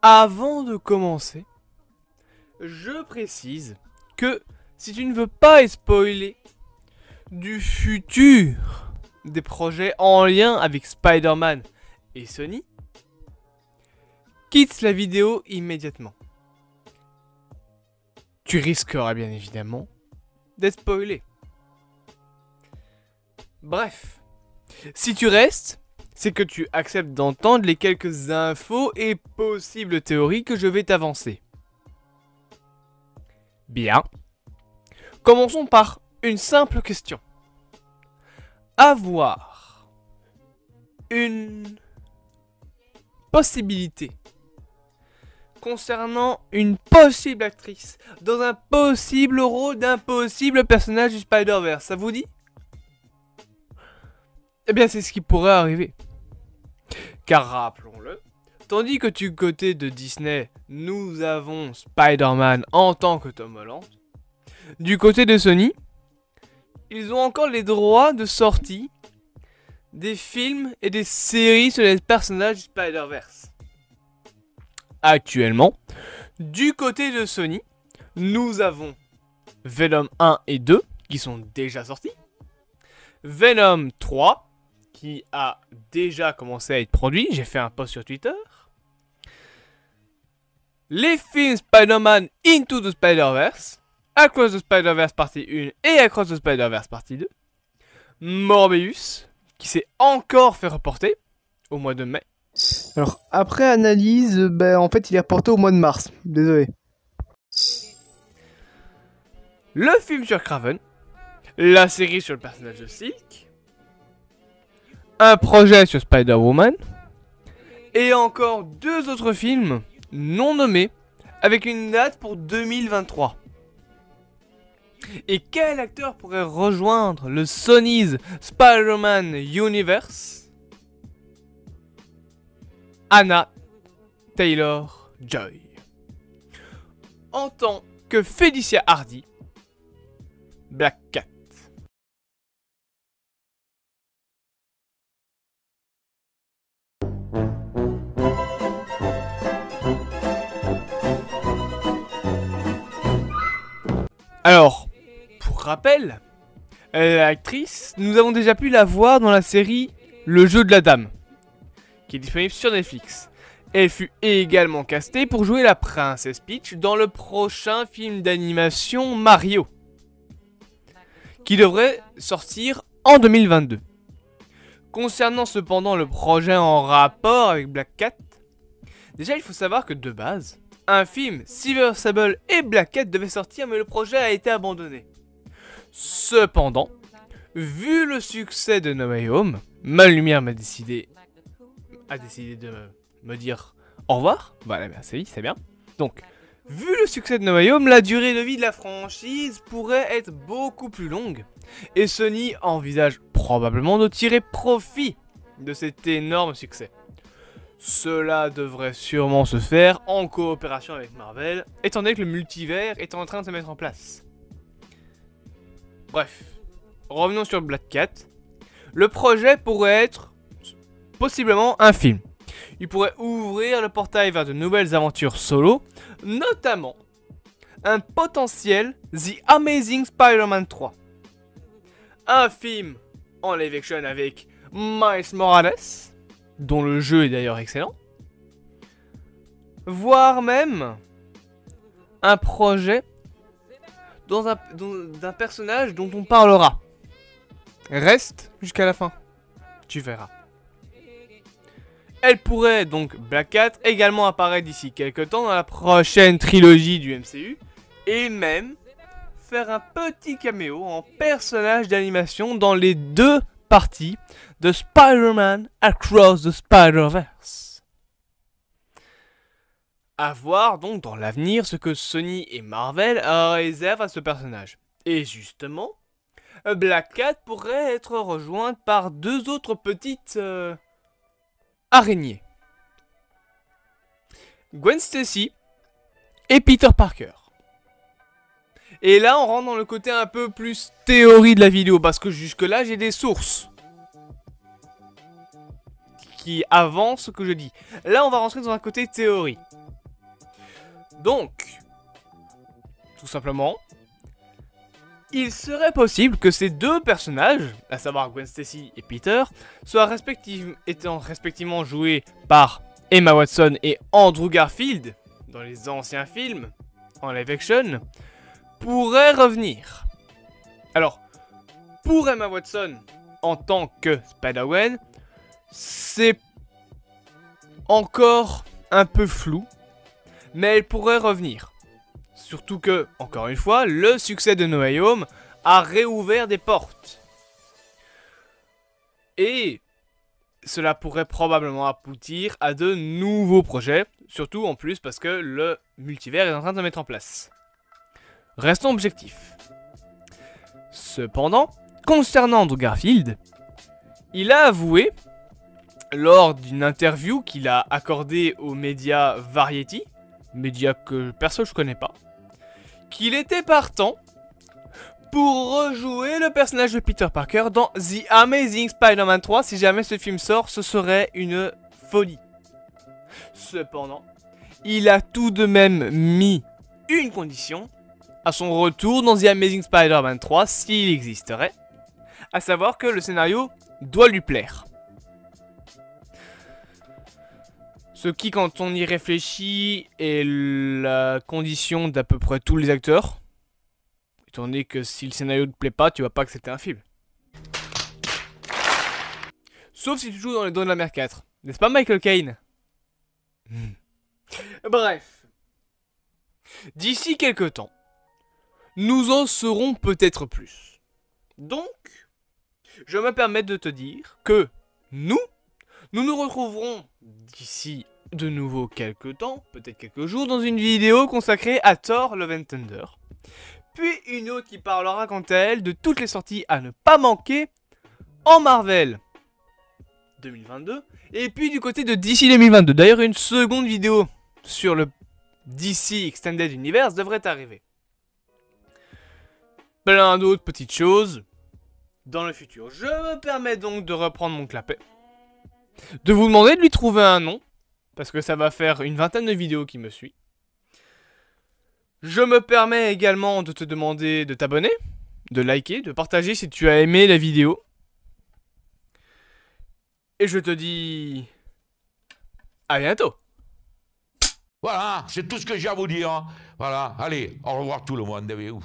Avant de commencer, je précise que si tu ne veux pas être spoilé du futur des projets en lien avec Spider-Man et Sony, quitte la vidéo immédiatement. Tu risqueras bien évidemment d'être spoilé. Bref, si tu restes, c'est que tu acceptes d'entendre les quelques infos et possibles théories que je vais t'avancer. Bien. Commençons par une simple question. Avoir une possibilité concernant une possible actrice dans un possible rôle d'un possible personnage du Spider-Verse, ça vous dit? Eh bien, c'est ce qui pourrait arriver. Car rappelons-le, tandis que du côté de Disney, nous avons Spider-Man en tant que Tom Holland, du côté de Sony, ils ont encore les droits de sortie des films et des séries sur les personnages du Spider-Verse. Actuellement, du côté de Sony, nous avons Venom 1 et 2 qui sont déjà sortis, Venom 3 qui a déjà commencé à être produit, j'ai fait un post sur Twitter, les films Spider-Man Into the Spider-Verse, Across the Spider-Verse partie 1 et Across the Spider-Verse partie 2, Morbius qui s'est encore fait reporter au mois de mai. Alors, après analyse, en fait, il est reporté au mois de mars. Désolé. Le film sur Kraven, la série sur le personnage de Silk, un projet sur Spider-Woman, et encore 2 autres films non nommés, avec une date pour 2023. Et quel acteur pourrait rejoindre le Sony's Spider-Man Universe? Anna Taylor-Joy, en tant que Felicia Hardy, Black Cat. Alors, pour rappel, l'actrice, nous avons déjà pu la voir dans la série Le Jeu de la Dame, qui est disponible sur Netflix. Elle fut également castée pour jouer la princesse Peach dans le prochain film d'animation Mario, qui devrait sortir en 2022. Concernant cependant le projet en rapport avec Black Cat, déjà il faut savoir que de base, un film Silver Sable et Black Cat devait sortir, mais le projet a été abandonné. Cependant, vu le succès de No Way Home, Ma Lumière a décidé de me dire au revoir. Voilà, merci, c'est bien. Donc, vu le succès de No Way Home, la durée de vie de la franchise pourrait être beaucoup plus longue. Et Sony envisage probablement de tirer profit de cet énorme succès. Cela devrait sûrement se faire en coopération avec Marvel, étant donné que le multivers est en train de se mettre en place. Bref, revenons sur Black Cat. Le projet pourrait être possiblement un film. Il pourrait ouvrir le portail vers de nouvelles aventures solo, notamment un potentiel The Amazing Spider-Man 3. Un film en live action avec Miles Morales, dont le jeu est d'ailleurs excellent, voire même un projet d'un personnage dont on parlera. Reste jusqu'à la fin, tu verras. Elle pourrait donc, Black Cat, également apparaître d'ici quelques temps dans la prochaine trilogie du MCU, et même faire un petit caméo en personnage d'animation dans les 2 parties de Spider-Man Across the Spider-Verse. À voir donc dans l'avenir ce que Sony et Marvel réservent à ce personnage. Et justement, Black Cat pourrait être rejointe par 2 autres petites araignées. Gwen Stacy et Peter Parker. Et là, on rentre dans le côté un peu plus théorie de la vidéo, parce que jusque-là, j'ai des sources qui avancent ce que je dis. Là, on va rentrer dans un côté théorie. Donc, tout simplement, il serait possible que ces deux personnages, à savoir Gwen Stacy et Peter, soient respectivement joués par Emma Watson et Andrew Garfield dans les anciens films en live action, pourraient revenir. Alors, pour Emma Watson en tant que Spider-Gwen, c'est encore un peu flou, mais elle pourrait revenir. Surtout que, encore une fois, le succès de No Way Home a réouvert des portes. Et cela pourrait probablement aboutir à de nouveaux projets, surtout en plus parce que le multivers est en train de se mettre en place. Restons objectifs. Cependant, concernant Andrew Garfield, il a avoué, lors d'une interview qu'il a accordée aux médias Variety, média que perso je connais pas, qu'il était partant pour rejouer le personnage de Peter Parker dans The Amazing Spider-Man 3. Si jamais ce film sort, ce serait une folie. Cependant, il a tout de même mis une condition à son retour dans The Amazing Spider-Man 3 s'il existerait, à savoir que le scénario doit lui plaire. Ce qui, quand on y réfléchit, est la condition d'à peu près tous les acteurs. Étant donné que si le scénario ne te plaît pas, tu vas pas accepter un film. Sauf si tu joues dans les Dons de la Mer 4. N'est-ce pas Michael Caine? Bref. D'ici quelques temps, nous en saurons peut-être plus. Donc, je me permets de te dire que nous nous retrouverons d'ici de nouveau quelques temps, peut-être quelques jours, dans une vidéo consacrée à Thor Love and Thunder. Puis une autre qui parlera quant à elle de toutes les sorties à ne pas manquer en Marvel 2022. Et puis du côté de DC 2022. D'ailleurs, une seconde vidéo sur le DC Extended Universe devrait arriver. Plein d'autres petites choses dans le futur. Je me permets donc de reprendre mon clapet. De vous demander de lui trouver un nom, parce que ça va faire une vingtaine de vidéos qui me suit. Je me permets également de te demander de t'abonner, de liker, de partager si tu as aimé la vidéo. Et je te dis à bientôt. Voilà, c'est tout ce que j'ai à vous dire. Voilà, allez, au revoir tout le monde. Ouf.